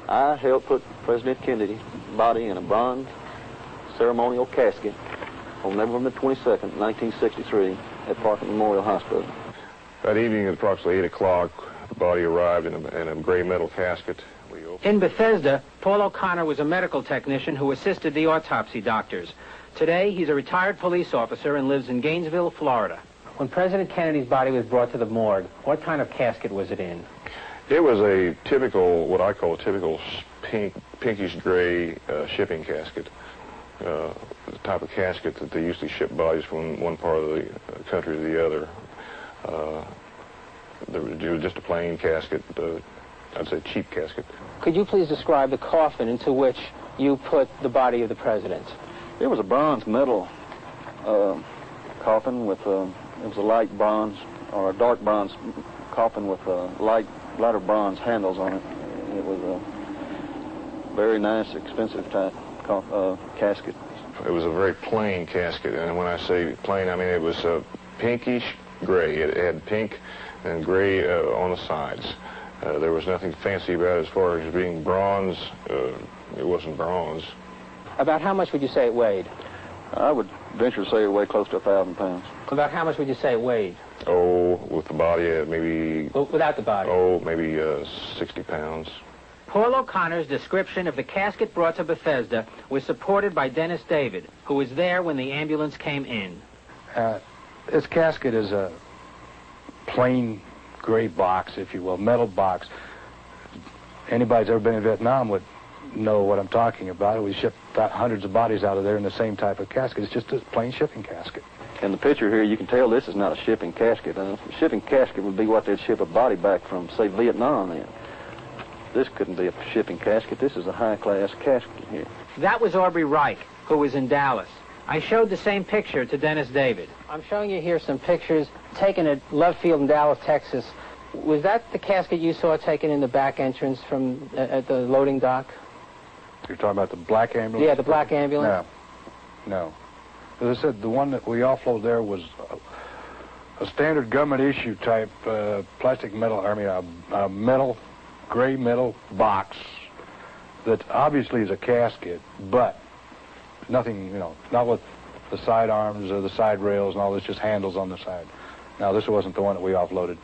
I helped put President Kennedy's body in a bronze ceremonial casket on November 22nd, 1963, at Parker Memorial Hospital. That evening at approximately 8 o'clock, the body arrived in a gray metal casket. In Bethesda, Paul O'Connor was a medical technician who assisted the autopsy doctors. Today, he's a retired police officer and lives in Gainesville, Florida. When President Kennedy's body was brought to the morgue, what kind of casket was it in? It was a typical, what I call a typical pinkish gray shipping casket. The type of casket that they usually ship bodies from one part of the country to the other. It was just a plain casket, I'd say cheap casket. Could you please describe the coffin into which you put the body of the president? It was a bronze metal coffin with it was a light bronze or a dark bronze coffin with lighter bronze handles on it. It was a very nice, expensive type casket. It was a very plain casket, and when I say plain, I mean it was pinkish gray. It had pink and gray on the sides. There was nothing fancy about it as far as being bronze. It wasn't bronze. About how much would you say it weighed? I would venture to say it weighed close to 1,000 pounds. About how much would you say it weighed? Oh, with the body, maybe... Well, without the body? Oh, maybe 60 pounds. Paul O'Connor's description of the casket brought to Bethesda was supported by Dennis David, who was there when the ambulance came in. This casket is a plain gray box, if you will, metal box. Anybody who's ever been in Vietnam would know what I'm talking about. We shipped hundreds of bodies out of there in the same type of casket. It's just a plain shipping casket. In the picture here, you can tell this is not a shipping casket. A shipping casket would be what they'd ship a body back from, say, Vietnam in. This couldn't be a shipping casket. This is a high-class casket here. That was Aubrey Reich, who was in Dallas. I showed the same picture to Dennis David. I'm showing you here some pictures taken at Love Field in Dallas, Texas. Was that the casket you saw taken in the back entrance from at the loading dock? You're talking about the black ambulance? Yeah, the black ambulance? No. As I said, the one that we offloaded there was a standard government issue type plastic metal, a metal, gray metal box that obviously is a casket, but nothing, not with the side arms or the side rails and all this, just handles on the side. Now, this wasn't the one that we offloaded.